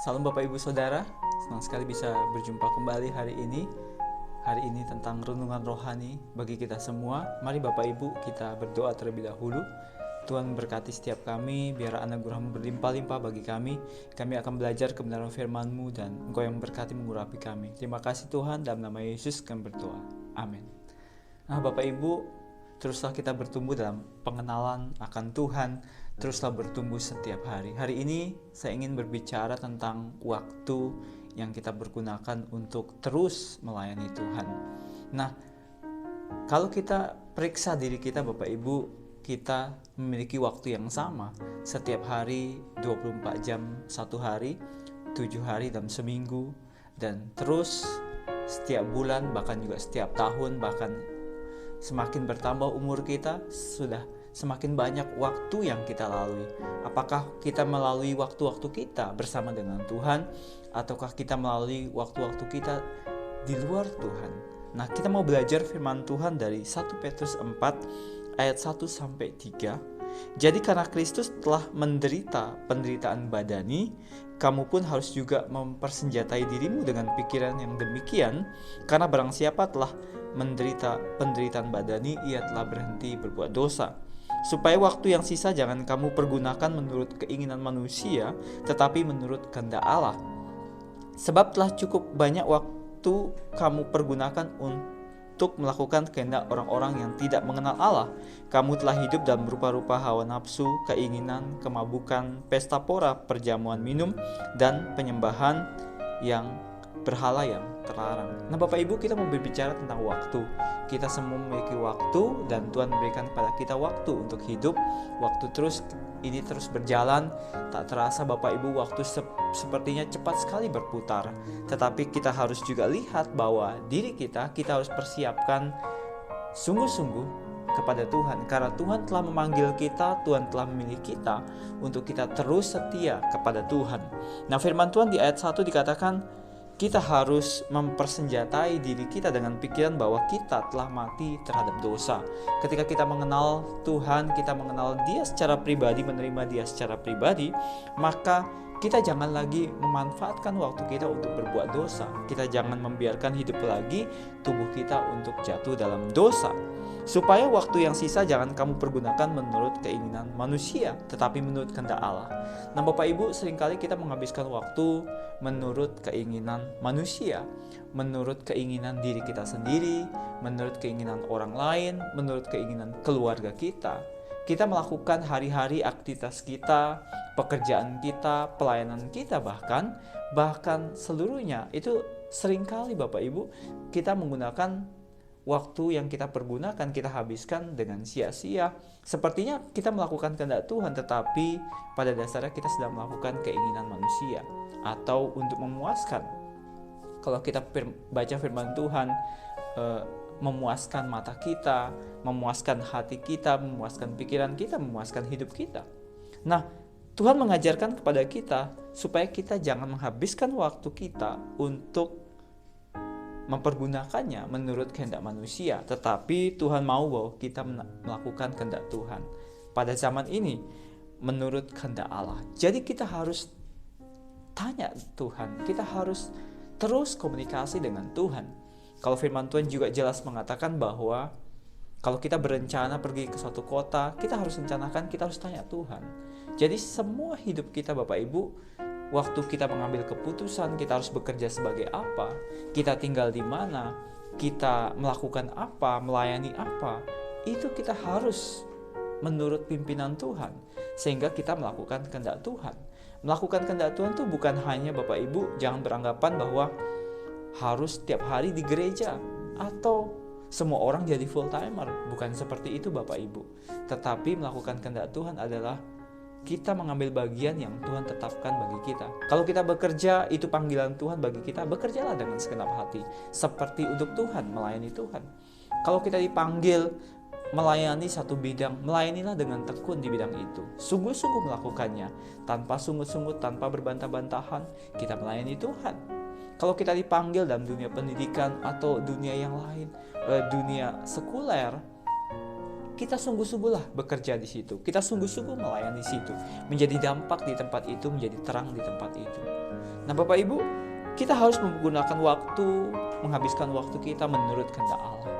Salam Bapak Ibu Saudara, senang sekali bisa berjumpa kembali hari ini. Hari ini tentang renungan rohani bagi kita semua. Mari Bapak Ibu kita berdoa terlebih dahulu. Tuhan berkati setiap kami, biar anugerah-Mu berlimpah-limpah bagi kami. Kami akan belajar kebenaran firman-Mu dan Engkau yang berkati mengurapi kami. Terima kasih Tuhan, dalam nama Yesus kami berdoa. Amin. Nah Bapak Ibu, teruslah kita bertumbuh dalam pengenalan akan Tuhan. Teruslah bertumbuh setiap hari. Hari ini saya ingin berbicara tentang waktu yang kita pergunakan untuk terus melayani Tuhan. Nah, kalau kita periksa diri kita Bapak Ibu, kita memiliki waktu yang sama. Setiap hari 24 jam satu hari, 7 hari dalam seminggu, dan terus setiap bulan, bahkan juga setiap tahun, bahkan semakin bertambah umur kita, sudah semakin banyak waktu yang kita lalui. Apakah kita melalui waktu-waktu kita bersama dengan Tuhan, ataukah kita melalui waktu-waktu kita di luar Tuhan? Nah, kita mau belajar firman Tuhan dari 1 Petrus 4 ayat 1 sampai 3. Jadi karena Kristus telah menderita penderitaan badani, kamu pun harus juga mempersenjatai dirimu dengan pikiran yang demikian, karena barang siapa telah menderita penderitaan badani, ia telah berhenti berbuat dosa. Supaya waktu yang sisa jangan kamu pergunakan menurut keinginan manusia, tetapi menurut kehendak Allah. Sebab telah cukup banyak waktu kamu pergunakan untuk melakukan kehendak orang-orang yang tidak mengenal Allah. Kamu telah hidup dalam rupa-rupa hawa nafsu, keinginan, kemabukan, pesta pora, perjamuan minum, dan penyembahan yang berhala yang terlarang. Nah Bapak Ibu, kita mau berbicara tentang waktu. Kita semua memiliki waktu dan Tuhan memberikan kepada kita waktu untuk hidup. Waktu ini terus berjalan. Tak terasa Bapak Ibu, waktu sepertinya cepat sekali berputar. Tetapi kita harus juga lihat bahwa diri kita harus persiapkan sungguh-sungguh kepada Tuhan. Karena Tuhan telah memanggil kita, Tuhan telah memilih kita untuk kita terus setia kepada Tuhan. Nah firman Tuhan di ayat 1 dikatakan, kita harus mempersenjatai diri kita dengan pikiran bahwa kita telah mati terhadap dosa. Ketika kita mengenal Tuhan, kita mengenal Dia secara pribadi, menerima Dia secara pribadi, maka kita jangan lagi memanfaatkan waktu kita untuk berbuat dosa. Kita jangan membiarkan hidup lagi tubuh kita untuk jatuh dalam dosa. Supaya waktu yang sisa jangan kamu pergunakan menurut keinginan manusia, tetapi menurut kehendak Allah. Nah Bapak Ibu, seringkali kita menghabiskan waktu menurut keinginan manusia, menurut keinginan diri kita sendiri, menurut keinginan orang lain, menurut keinginan keluarga kita. Kita melakukan hari-hari aktivitas kita, pekerjaan kita, pelayanan kita bahkan seluruhnya itu seringkali Bapak Ibu kita menggunakan waktu yang kita pergunakan, kita habiskan dengan sia-sia. Sepertinya kita melakukan kehendak Tuhan, tetapi pada dasarnya kita sedang melakukan keinginan manusia atau untuk memuaskan. Kalau kita baca firman Tuhan, memuaskan mata kita, memuaskan hati kita, memuaskan pikiran kita, memuaskan hidup kita. Nah, Tuhan mengajarkan kepada kita supaya kita jangan menghabiskan waktu kita untuk mempergunakannya menurut kehendak manusia, tetapi Tuhan mau bahwa kita melakukan kehendak Tuhan pada zaman ini menurut kehendak Allah. Jadi kita harus tanya Tuhan, kita harus terus komunikasi dengan Tuhan. Kalau firman Tuhan juga jelas mengatakan bahwa kalau kita berencana pergi ke suatu kota, kita harus rencanakan, kita harus tanya Tuhan. Jadi semua hidup kita Bapak Ibu, waktu kita mengambil keputusan, kita harus bekerja sebagai apa, kita tinggal di mana, kita melakukan apa, melayani apa, itu kita harus menurut pimpinan Tuhan, sehingga kita melakukan kehendak Tuhan. Melakukan kehendak Tuhan itu bukan hanya Bapak Ibu, jangan beranggapan bahwa harus setiap hari di gereja, atau semua orang jadi full timer. Bukan seperti itu Bapak Ibu. Tetapi melakukan kehendak Tuhan adalah kita mengambil bagian yang Tuhan tetapkan bagi kita. Kalau kita bekerja, itu panggilan Tuhan bagi kita, bekerjalah dengan segenap hati, seperti untuk Tuhan, melayani Tuhan. Kalau kita dipanggil melayani satu bidang, melayanilah dengan tekun di bidang itu. Sungguh-sungguh melakukannya, tanpa sungut-sungut, tanpa berbantah-bantahan, kita melayani Tuhan. Kalau kita dipanggil dalam dunia pendidikan atau dunia yang lain, dunia sekuler, kita sungguh-sungguhlah bekerja di situ. Kita sungguh-sungguh melayani di situ, menjadi dampak di tempat itu, menjadi terang di tempat itu. Nah Bapak Ibu, kita harus menggunakan waktu, menghabiskan waktu kita menurut kehendak Allah.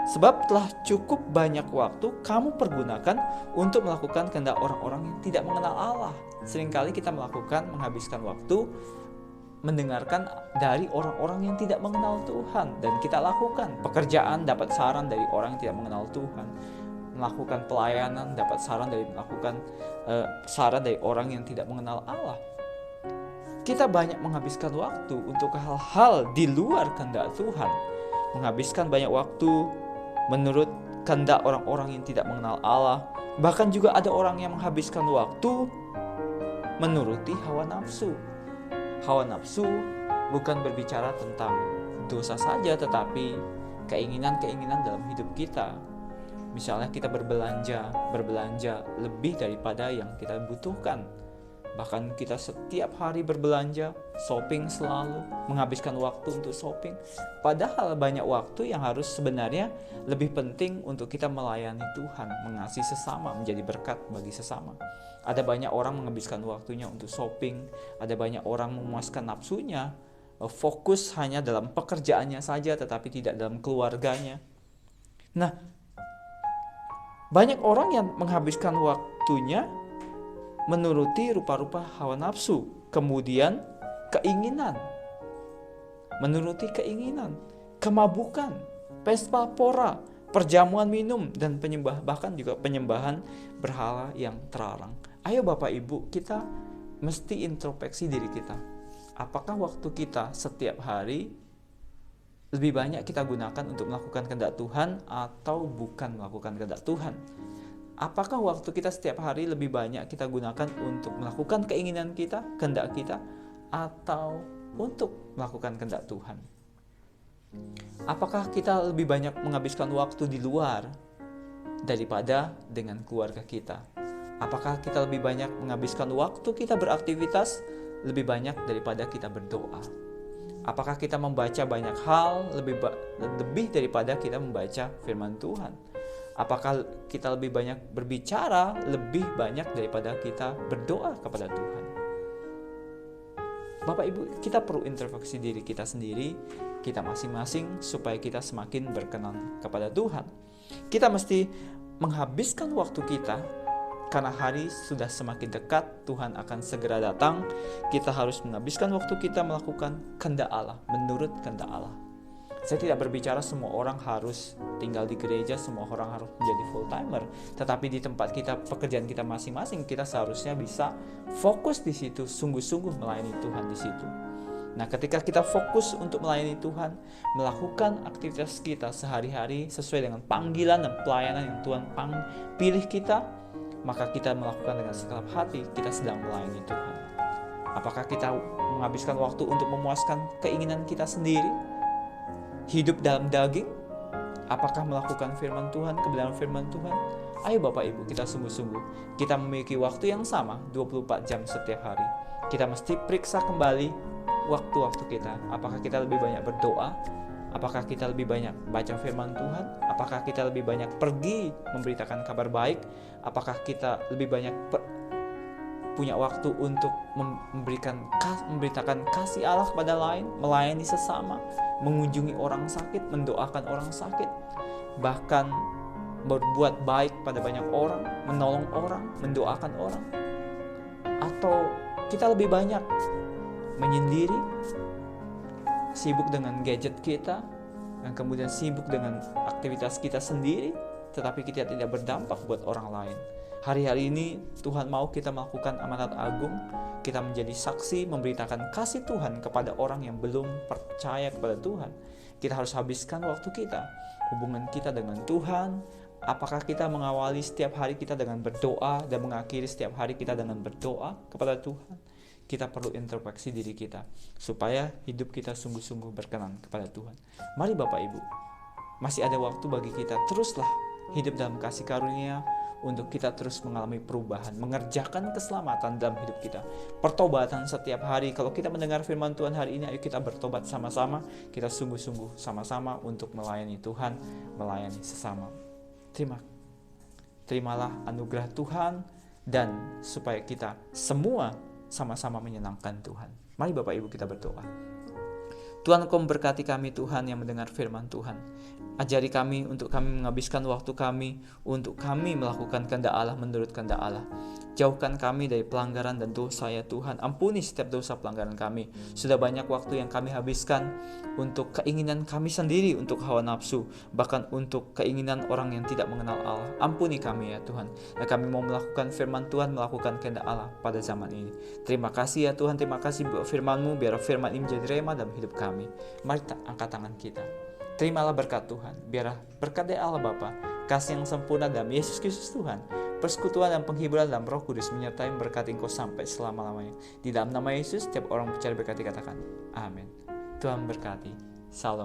Sebab telah cukup banyak waktu kamu pergunakan untuk melakukan kehendak orang-orang yang tidak mengenal Allah. Seringkali kita menghabiskan waktu mendengarkan dari orang-orang yang tidak mengenal Tuhan, dan kita lakukan pekerjaan, dapat saran dari orang yang tidak mengenal Tuhan, melakukan pelayanan, dapat saran dari orang yang tidak mengenal Allah. Kita banyak menghabiskan waktu untuk hal-hal di luar kehendak Tuhan, menghabiskan banyak waktu menurut kehendak orang-orang yang tidak mengenal Allah. Bahkan juga ada orang yang menghabiskan waktu menuruti hawa nafsu. Hawa nafsu bukan berbicara tentang dosa saja, tetapi keinginan-keinginan dalam hidup kita. Misalnya kita berbelanja lebih daripada yang kita butuhkan. Bahkan kita setiap hari berbelanja, shopping selalu, menghabiskan waktu untuk shopping. Padahal banyak waktu yang harus sebenarnya lebih penting untuk kita melayani Tuhan, mengasihi sesama, menjadi berkat bagi sesama. Ada banyak orang menghabiskan waktunya untuk shopping, ada banyak orang memuaskan nafsunya, fokus hanya dalam pekerjaannya saja tetapi tidak dalam keluarganya. Nah, banyak orang yang menghabiskan waktunya menuruti rupa-rupa hawa nafsu, kemudian keinginan, menuruti keinginan, kemabukan, pesta pora, perjamuan minum, dan bahkan juga penyembahan berhala yang terlarang. Ayo Bapak Ibu, kita mesti introspeksi diri kita. Apakah waktu kita setiap hari lebih banyak kita gunakan untuk melakukan kehendak Tuhan atau bukan melakukan kehendak Tuhan? Apakah waktu kita setiap hari lebih banyak kita gunakan untuk melakukan keinginan kita, kehendak kita, atau untuk melakukan kehendak Tuhan? Apakah kita lebih banyak menghabiskan waktu di luar daripada dengan keluarga kita? Apakah kita lebih banyak menghabiskan waktu kita beraktivitas lebih banyak daripada kita berdoa? Apakah kita membaca banyak hal lebih daripada kita membaca firman Tuhan? Apakah kita lebih banyak berbicara lebih banyak daripada kita berdoa kepada Tuhan? Bapak Ibu, kita perlu introspeksi diri kita sendiri, kita masing-masing, supaya kita semakin berkenan kepada Tuhan. Kita mesti menghabiskan waktu kita, karena hari sudah semakin dekat, Tuhan akan segera datang. Kita harus menghabiskan waktu kita melakukan kehendak Allah, menurut kehendak Allah. Saya tidak berbicara semua orang harus tinggal di gereja, semua orang harus menjadi full timer. Tetapi di tempat kita, pekerjaan kita masing-masing, kita seharusnya bisa fokus di situ, sungguh-sungguh melayani Tuhan di situ. Nah, ketika kita fokus untuk melayani Tuhan, melakukan aktivitas kita sehari-hari sesuai dengan panggilan dan pelayanan yang Tuhan pilih kita, maka kita melakukan dengan segenap hati, kita sedang melayani Tuhan. Apakah kita menghabiskan waktu untuk memuaskan keinginan kita sendiri? Hidup dalam daging? Apakah melakukan firman Tuhan, kebenaran firman Tuhan? Ayo Bapak Ibu, kita sungguh-sungguh. Kita memiliki waktu yang sama, 24 jam setiap hari. Kita mesti periksa kembali waktu-waktu kita. Apakah kita lebih banyak berdoa? Apakah kita lebih banyak baca firman Tuhan? Apakah kita lebih banyak pergi memberitakan kabar baik? Apakah kita lebih banyak punya waktu untuk memberitakan kasih Allah kepada lain, melayani sesama, mengunjungi orang sakit, mendoakan orang sakit, bahkan berbuat baik pada banyak orang, menolong orang, mendoakan orang? Atau kita lebih banyak menyendiri, sibuk dengan gadget kita, dan kemudian sibuk dengan aktivitas kita sendiri, tetapi kita tidak berdampak buat orang lain? Hari-hari ini Tuhan mau kita melakukan amanat agung, kita menjadi saksi, memberitakan kasih Tuhan kepada orang yang belum percaya kepada Tuhan. Kita harus habiskan waktu kita, hubungan kita dengan Tuhan. Apakah kita mengawali setiap hari kita dengan berdoa dan mengakhiri setiap hari kita dengan berdoa kepada Tuhan? Kita perlu introspeksi diri kita supaya hidup kita sungguh-sungguh berkenan kepada Tuhan. Mari Bapak Ibu, masih ada waktu bagi kita, teruslah hidup dalam kasih karunia untuk kita terus mengalami perubahan, mengerjakan keselamatan dalam hidup kita. Pertobatan setiap hari. Kalau kita mendengar firman Tuhan hari ini, ayo kita bertobat sama-sama. Kita sungguh-sungguh sama-sama untuk melayani Tuhan, melayani sesama. Terimalah anugerah Tuhan, dan supaya kita semua sama-sama menyenangkan Tuhan. Mari Bapak Ibu kita berdoa. Tuhan, Engkau memberkati kami Tuhan yang mendengar firman Tuhan. Ajari kami untuk kami menghabiskan waktu kami untuk kami melakukan kehendak Allah menurut kehendak Allah. Jauhkan kami dari pelanggaran dan dosa ya Tuhan. Ampuni setiap dosa pelanggaran kami. Sudah banyak waktu yang kami habiskan untuk keinginan kami sendiri, untuk hawa nafsu, bahkan untuk keinginan orang yang tidak mengenal Allah. Ampuni kami ya Tuhan. Dan kami mau melakukan firman Tuhan, melakukan kehendak Allah pada zaman ini. Terima kasih ya Tuhan, terima kasih buat firman-Mu, biar firman ini menjadi rema dalam hidup kami. Mari angkat tangan kita. Terimalah berkat Tuhan. Biarlah berkat dari Allah Bapa, kasih yang sempurna dalam Yesus Kristus Tuhan, persekutuan dan penghiburan dalam Roh Kudus menyertai memberkati engkau sampai selama-lamanya. Di dalam nama Yesus, setiap orang percaya berkati katakan, amin. Tuhan berkati. Salam.